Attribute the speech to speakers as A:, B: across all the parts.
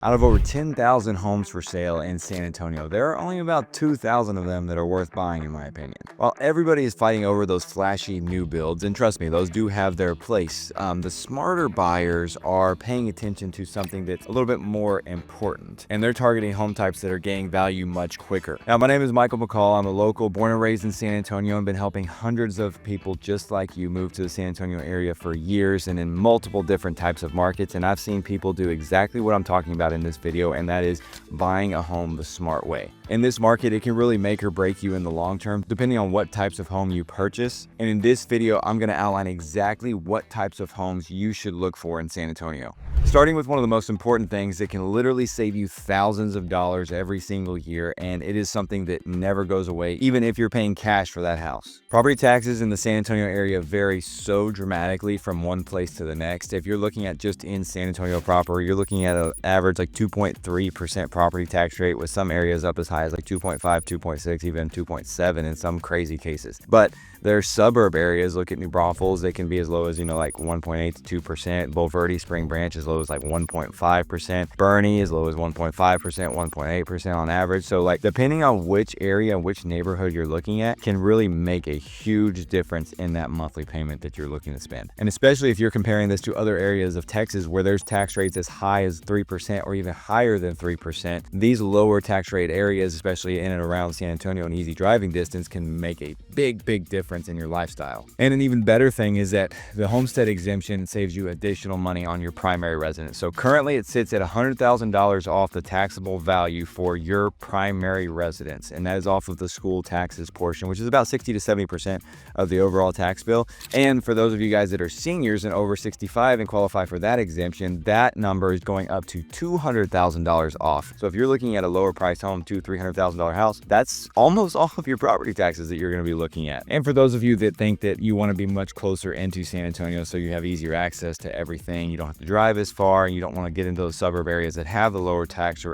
A: Out of over 10,000 homes for sale in San Antonio, there are only about 2,000 of them that are worth buying, in my opinion. While everybody is fighting over those flashy new builds, and trust me, those do have their place, the smarter buyers are paying attention to something that's a little bit more important, and they're targeting home types that are gaining value much quicker. Now, my name is Michael McCall. I'm a local, born and raised in San Antonio, and been helping hundreds of people just like you move to the San Antonio area for years and in multiple different types of markets, and I've seen people do exactly what I'm talking about in this video, and that is buying a home the smart way. In this market, it can really make or break you in the long term, depending on what types of home you purchase. And in this video, I'm going to outline exactly what types of homes you should look for in San Antonio. Starting with one of the most important things that can literally save you thousands of dollars every single year, and it is something that never goes away, even if you're paying cash for that house. Property taxes in the San Antonio area vary so dramatically from one place to the next. If you're looking at just in San Antonio proper, you're looking at an average like 2.3% property tax rate, with some areas up as high as like 2.5, 2.6, even 2.7 in some crazy cases. But there's suburb areas. Look at New Braunfels, they can be as low as, like 1.8 to 2%. Bulverde, Spring Branch as low as like 1.5%. Bernie as low as 1.5%, 1.8% on average. So like depending on which area, which neighborhood you're looking at, can really make a huge difference in that monthly payment that you're looking to spend. And especially if you're comparing this to other areas of Texas where there's tax rates as high as 3% or even higher than 3%, these lower tax rate areas, especially in and around San Antonio and easy driving distance, can make a big difference in your lifestyle. And an even better thing is that the homestead exemption saves you additional money on your primary residence. So currently it sits at $100,000 off the taxable value for your primary residence, and that is off of the school taxes portion, which is about 60 to 70% of the overall tax bill. And for those of you guys that are seniors and over 65 and qualify for that exemption, that number is going up to $200,000 off. So if you're looking at a lower priced home, $200,000-$300,000 house, that's almost all of your property taxes that you're going to be looking at. And for those of you that think that you want to be much closer into San Antonio so you have easier access to everything, you don't have to drive as far, and you don't want to get into those suburb areas that have the lower tax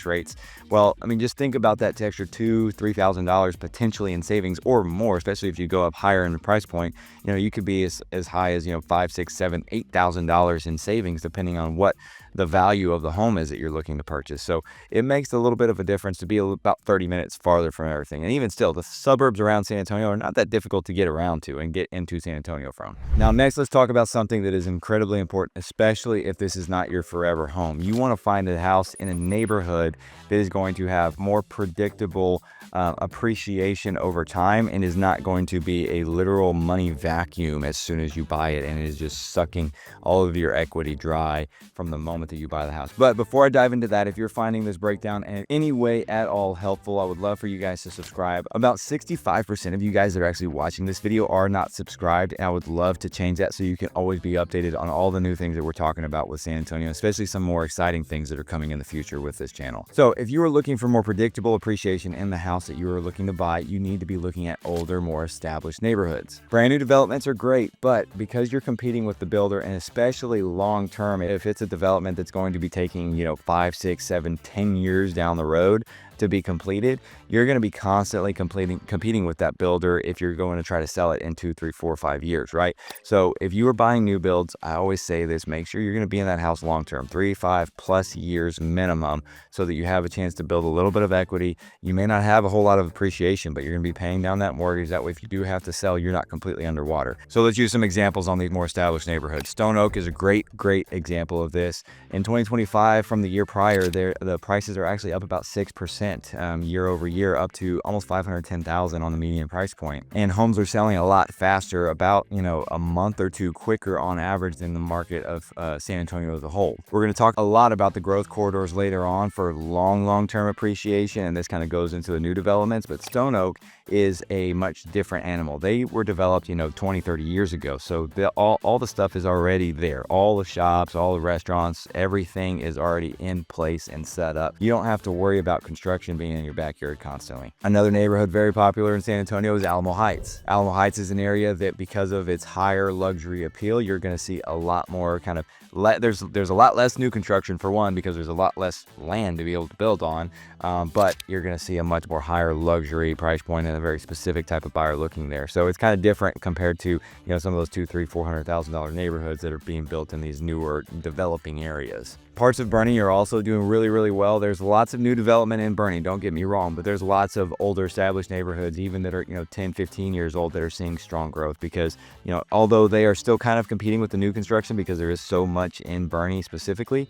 A: rates, well, I mean, just think about that extra $2,000-$3,000 potentially in savings or more, especially if you go up higher in the price point. You could be as high as, $5,000, $6,000, $7,000, $8,000 in savings, depending on what the value of the home is that you're looking to purchase. So it makes a little bit of a difference to be about 30 minutes farther from everything. And even still, the suburbs around San Antonio are not that difficult to get around to and get into San Antonio from. Now, next, let's talk about something that is incredibly important, especially if this is not your forever home. You want to find a house in a neighborhood that is going to have more predictable appreciation over time and is not going to be a literal money vacuum as soon as you buy it, and it is just sucking all of your equity dry from the moment that you buy the house. But before I dive into that, if you're finding this breakdown in any way at all helpful, I would love for you guys to subscribe. About 65% of you guys that are actually watching this video are not subscribed, and I would love to change that so you can always be updated on all the new things that we're talking about with San Antonio, especially some more exciting things that are coming in the future with this channel. So if you are looking for more predictable appreciation in the house that you are looking to buy, you need to be looking at older, more established neighborhoods. Brand new developments are great, but because you're competing with the builder, and especially long term, if it's a development that's going to be taking 5, 6, 7, 10 years down the road to be completed, you're going to be constantly competing with that builder if you're going to try to sell it in 2, 3, 4, 5 years, right? So if you are buying new builds, I always say this: make sure you're going to be in that house long term, 3, 5+ years minimum, so that you have a chance to build a little bit of equity. You may not have a whole lot of appreciation, but you're going to be paying down that mortgage. That way, if you do have to sell, you're not completely underwater. So let's use some examples on these more established neighborhoods. Stone Oak is a great example of this. In 2025, from the year prior, the prices are actually up about 6%. Year over year, up to almost $510,000 on the median price point. And homes are selling a lot faster, about a month or two quicker on average than the market of San Antonio as a whole. We're going to talk a lot about the growth corridors later on for long-term appreciation, and this kind of goes into the new developments. But Stone Oak is a much different animal. They were developed 20, 30 years ago, so all the stuff is already there. All the shops, all the restaurants, everything is already in place and set up. You don't have to worry about construction being in your backyard constantly. Another neighborhood very popular in San Antonio is Alamo Heights. Alamo Heights is an area that, because of its higher luxury appeal, you're going to see a lot more kind of there's a lot less new construction for one, because there's a lot less land to be able to build on, but you're going to see a much more higher luxury price point and a very specific type of buyer looking there. So it's kind of different compared to, you know, some of those $200,000, $300,000, $400,000 neighborhoods that are being built in these newer developing areas. Parts of Bernie are also doing really, really well. There's lots of new development in Bernie, don't get me wrong, but there's lots of older established neighborhoods, even that are, you know, 10, 15 years old, that are seeing strong growth, because, you know, although they are still kind of competing with the new construction because there is so much in Bernie specifically,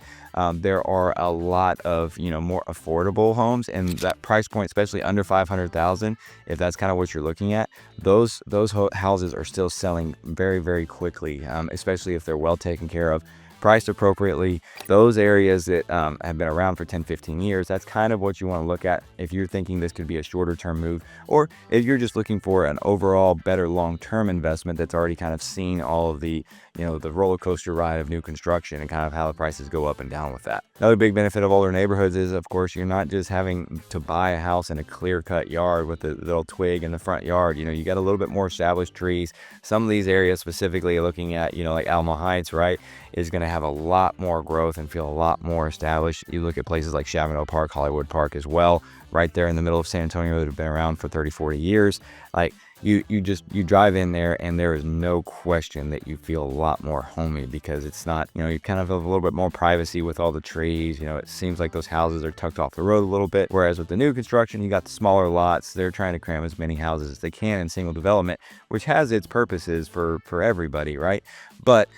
A: there are a lot of, you know, more affordable homes, and that price point, especially under 500,000, if that's kind of what you're looking at, those houses are still selling very, very quickly, especially if they're well taken care of, priced appropriately. Those areas that have been around for 10, 15 years, that's kind of what you want to look at if you're thinking this could be a shorter term move, or if you're just looking for an overall better long-term investment that's already kind of seen all of the, you know, the roller coaster ride of new construction and kind of how the prices go up and down with that. Another big benefit of older neighborhoods is, of course, you're not just having to buy a house in a clear-cut yard with a little twig in the front yard. You know, you got a little bit more established trees. Some of these areas, specifically looking at, you know, like Alamo Heights, right, is going to have a lot more growth and feel a lot more established. You look at places like Chavano Park, Hollywood Park as well, right there in the middle of San Antonio, that have been around for 30, 40 years. Like, you drive in there and there is no question that you feel a lot more homey, because it's not, you know, you kind of have a little bit more privacy with all the trees. You know, it seems like those houses are tucked off the road a little bit, whereas with the new construction, you got the smaller lots. They're trying to cram as many houses as they can in single development, which has its purposes for everybody, right? But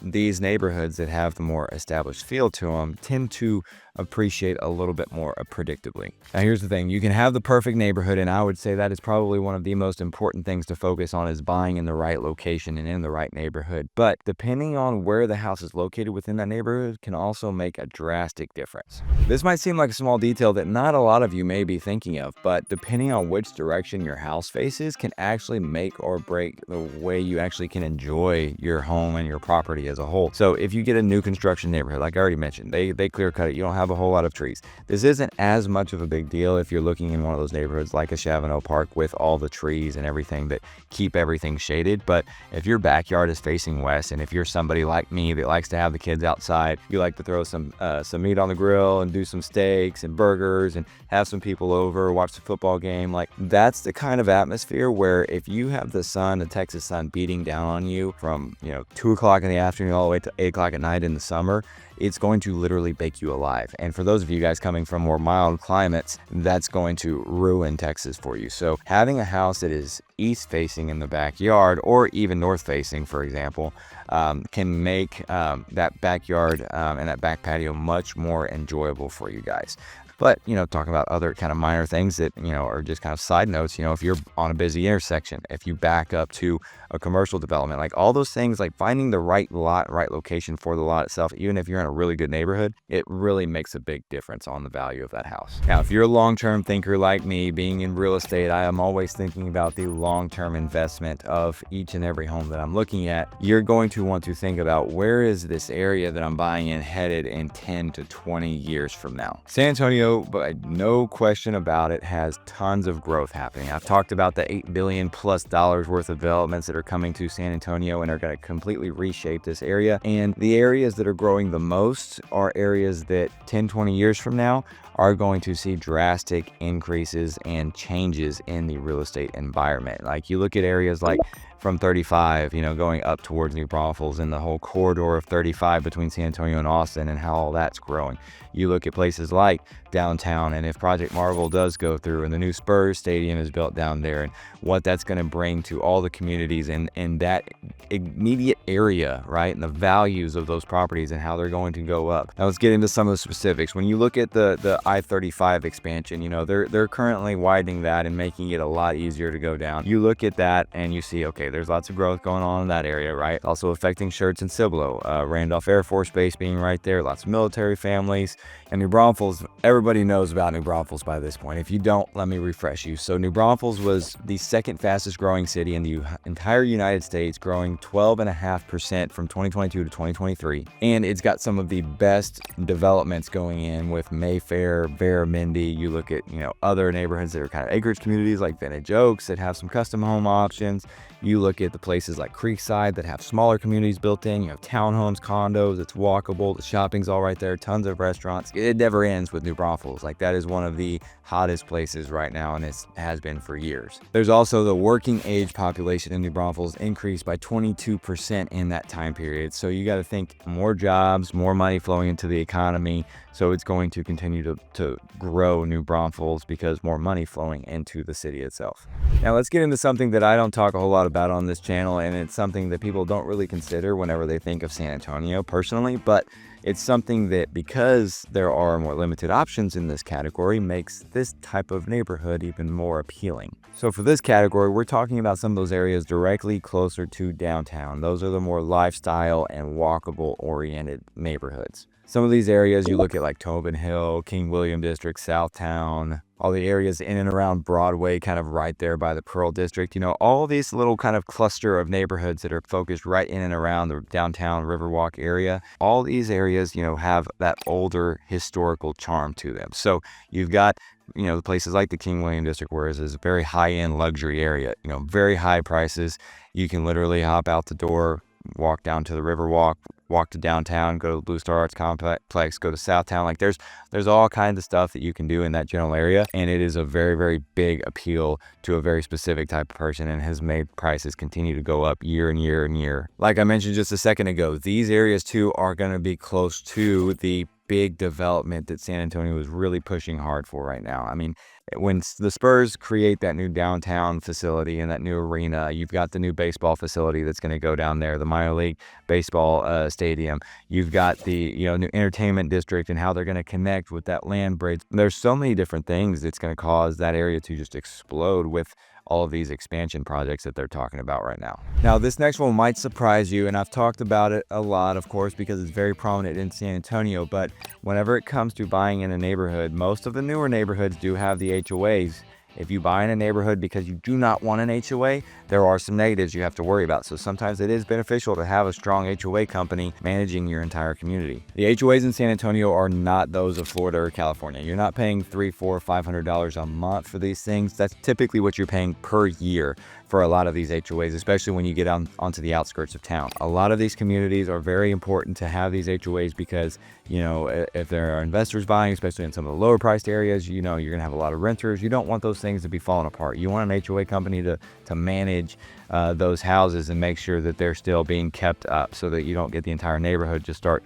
A: these neighborhoods that have the more established feel to them tend to appreciate a little bit more predictably. Now, here's the thing. You can have the perfect neighborhood, and I would say that is probably one of the most important things to focus on, is buying in the right location and in the right neighborhood. But depending on where the house is located within that neighborhood can also make a drastic difference. This might seem like a small detail that not a lot of you may be thinking of, but depending on which direction your house faces can actually make or break the way you actually can enjoy your home and your property as a whole. So if you get a new construction neighborhood, like I already mentioned, they clear cut it. You don't have a whole lot of trees. This isn't as much of a big deal if you're looking in one of those neighborhoods like a Chavano Park with all the trees and everything that keep everything shaded. But if your backyard is facing west, and if you're somebody like me that likes to have the kids outside, you like to throw some meat on the grill and do some steaks and burgers and have some people over, watch the football game, like that's the kind of atmosphere where if you have the sun, the Texas sun, beating down on you from, you know, 2 o'clock in the afternoon all the way to 8 o'clock at night in the summer, it's going to literally bake you alive. And for those of you guys coming from more mild climates, that's going to ruin Texas for you. So having a house that is east facing in the backyard, or even north facing, for example, can make that backyard and that back patio much more enjoyable for you guys. But, you know, talking about other kind of minor things that, you know, are just kind of side notes, you know, if you're on a busy intersection, if you back up to a commercial development, like all those things, like finding the right lot, right location for the lot itself, even if you're in a really good neighborhood, it really makes a big difference on the value of that house. Now, if you're a long-term thinker like me, being in real estate, I am always thinking about the long-term investment of each and every home that I'm looking at. You're going to want to think about, where is this area that I'm buying in headed in 10 to 20 years from now? San Antonio, but no question about it, has tons of growth happening. I've talked about the $8 billion plus worth of developments that are coming to San Antonio and are going to completely reshape this area. And the areas that are growing the most are areas that 10, 20 years from now are going to see drastic increases and changes in the real estate environment. Like you look at areas like from 35, you know, going up towards New Braunfels and the whole corridor of 35 between San Antonio and Austin and how all that's growing. You look at places like downtown, and if Project Marvel does go through and the new Spurs stadium is built down there, and what that's going to bring to all the communities in that immediate area, right? And the values of those properties and how they're going to go up. Now let's get into some of the specifics. When you look at the I-35 expansion, you know, they're currently widening that and making it a lot easier to go down. You look at that and you see, okay, there's lots of growth going on in that area, right? Also affecting Schertz and Cibolo, Randolph Air Force Base being right there, lots of military families. And New Braunfels, everybody knows about New Braunfels by this point. If you don't, let me refresh you. So New Braunfels was the second fastest growing city in the entire United States, growing 12.5% from 2022 to 2023. And it's got some of the best developments going in with Mayfair, Barramundi. You look at, you know, other neighborhoods that are kind of acreage communities like Vintage Oaks that have some custom home options. You look at the places like Creekside that have smaller communities built in, you have townhomes, condos, it's walkable, the shopping's all right there, tons of restaurants. It never ends with New Braunfels. Like, that is one of the hottest places right now, and it has been for years. There's also the working age population in New Braunfels increased by 22% in that time period. So you got to think more jobs, more money flowing into the economy. So it's going to continue to grow New Braunfels because more money flowing into the city itself. Now let's get into something that I don't talk a whole lot about on this channel, and it's something that people don't really consider whenever they think of San Antonio personally, but it's something that, because there are more limited options in this category, makes this type of neighborhood even more appealing. So for this category, we're talking about some of those areas directly closer to downtown. Those are the more lifestyle and walkable oriented neighborhoods. Some of these areas you look at, like Tobin Hill, King William District, Southtown, all the areas in and around Broadway, kind of right there by the Pearl District, all these little kind of cluster of neighborhoods that are focused right in and around the downtown Riverwalk area. All these areas, have that older historical charm to them. So you've got, the places like the King William District, where it's a very high-end luxury area, very high prices. You can literally hop out the door, walk down to the Riverwalk, walk to downtown, go to the Blue Star Arts Complex, go to Southtown. Like, there's all kinds of stuff that you can do in that general area, and it is a very, very big appeal to a very specific type of person, and has made prices continue to go up year and year and year. Like I mentioned just a second ago, these areas too are going to be close to the big development that San Antonio is really pushing hard for right now. I mean, when the Spurs create that new downtown facility and that new arena, you've got the new baseball facility that's going to go down there, the minor league baseball stadium. You've got the new entertainment district and how they're going to connect with that land bridge. There's so many different things that's going to cause that area to just explode with all of these expansion projects that they're talking about right now. Now, this next one might surprise you, and I've talked about it a lot, of course, because it's very prominent in San Antonio, but whenever it comes to buying in a neighborhood, most of the newer neighborhoods do have the HOAs. If you buy in a neighborhood because you do not want an HOA, there are some negatives you have to worry about. So sometimes it is beneficial to have a strong HOA company managing your entire community. The HOAs in San Antonio are not those of Florida or California. You're not paying $300, $400, $500 a month for these things. That's typically what you're paying per year for a lot of these HOAs, especially when you get onto the outskirts of town. A lot of these communities are very important to have these HOAs because, if there are investors buying, especially in some of the lower priced areas, you're going to have a lot of renters. You don't want those things to be falling apart. You want an HOA company to manage those houses and make sure that they're still being kept up, so that you don't get the entire neighborhood just start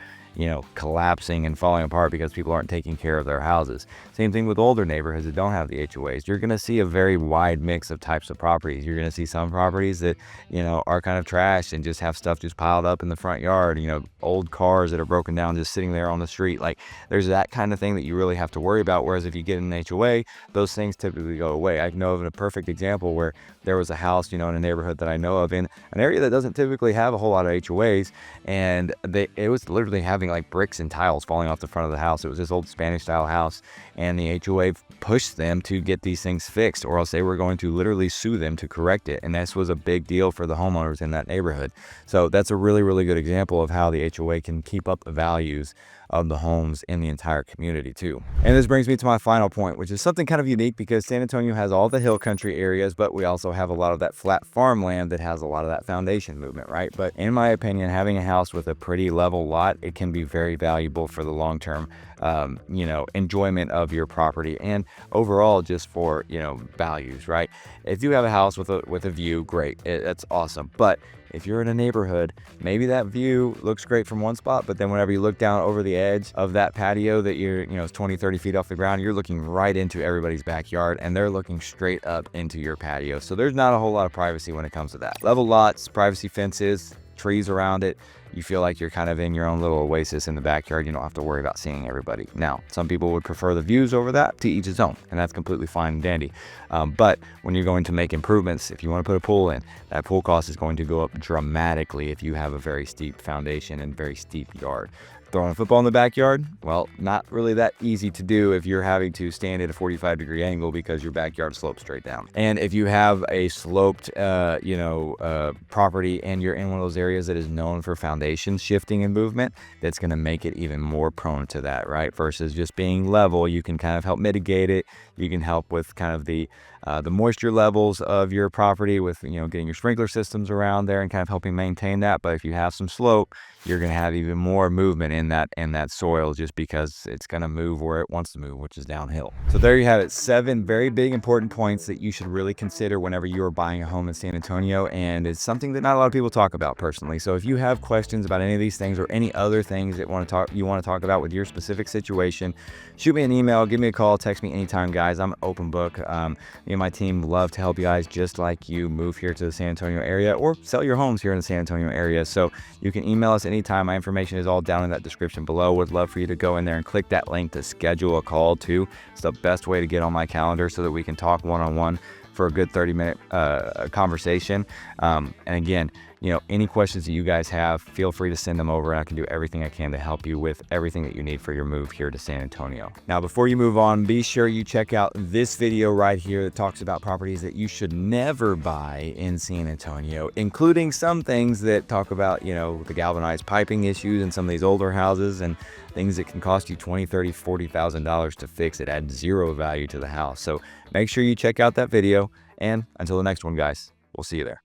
A: collapsing and falling apart because people aren't taking care of their houses. Same thing with older neighborhoods that don't have the HOAs. You're going to see a very wide mix of types of properties. You're going to see some properties that, are kind of trashed and just have stuff just piled up in the front yard, old cars that are broken down just sitting there on the street. Like, there's that kind of thing that you really have to worry about. Whereas if you get an HOA, those things typically go away. I know of a perfect example where there was a house, in a neighborhood that I know of in an area that doesn't typically have a whole lot of HOAs, and it was literally having like bricks and tiles falling off the front of the house. It was this old Spanish style house, and the HOA pushed them to get these things fixed, or else they were going to literally sue them to correct it. And this was a big deal for the homeowners in that neighborhood. So that's a really, really good example of how the HOA can keep up the values of the homes in the entire community too. And this brings me to my final point, which is something kind of unique, because San Antonio has all the hill country areas, but we also have a lot of that flat farmland that has a lot of that foundation movement, right? But in my opinion, having a house with a pretty level lot, it can be very valuable for the long-term enjoyment of your property, and overall just for values, right? If you have a house with a view, great, that's awesome. But if you're in a neighborhood, maybe that view looks great from one spot, but then whenever you look down over the edge of that patio that is 20, 30 feet off the ground, you're looking right into everybody's backyard, and they're looking straight up into your patio. So there's not a whole lot of privacy when it comes to that. Level lots, privacy fences, trees around it. You feel like you're kind of in your own little oasis in the backyard. You don't have to worry about seeing everybody. Now, some people would prefer the views over that. To each his own, and that's completely fine and dandy. But when you're going to make improvements, if you want to put a pool in, that pool cost is going to go up dramatically if you have a very steep foundation and very steep yard. Throwing a football in the backyard? Well, not really that easy to do if you're having to stand at a 45-degree angle because your backyard slopes straight down. And if you have a sloped, property and you're in one of those areas that is known for foundation shifting and movement, that's going to make it even more prone to that, right? Versus just being level, you can kind of help mitigate it. You can help with kind of the moisture levels of your property with, getting your sprinkler systems around there and kind of helping maintain that. But if you have some slope, you're going to have even more movement in that soil just because it's going to move where it wants to move, which is downhill. So there you have it, 7 very big important points that you should really consider whenever you are buying a home in San Antonio, and it's something that not a lot of people talk about personally. So if you have questions about any of these things or any other things that you want to talk about with your specific situation, shoot me an email, give me a call, text me anytime, guys. I'm an open book. Me and my team love to help you guys just like you move here to the San Antonio area or sell your homes here in the San Antonio area. So you can email us anytime. My information is all down in that description below. Would love for you to go in there and click that link to schedule a call too. It's the best way to get on my calendar so that we can talk one-on-one for a good 30-minute conversation. And again, any questions that you guys have, feel free to send them over and I can do everything I can to help you with everything that you need for your move here to San Antonio. Now, before you move on, be sure you check out this video right here that talks about properties that you should never buy in San Antonio, including some things that talk about, the galvanized piping issues in some of these older houses and things that can cost you $20,000, $30,000, $40,000 to fix. It adds zero value to the house. So make sure you check out that video. And until the next one, guys, we'll see you there.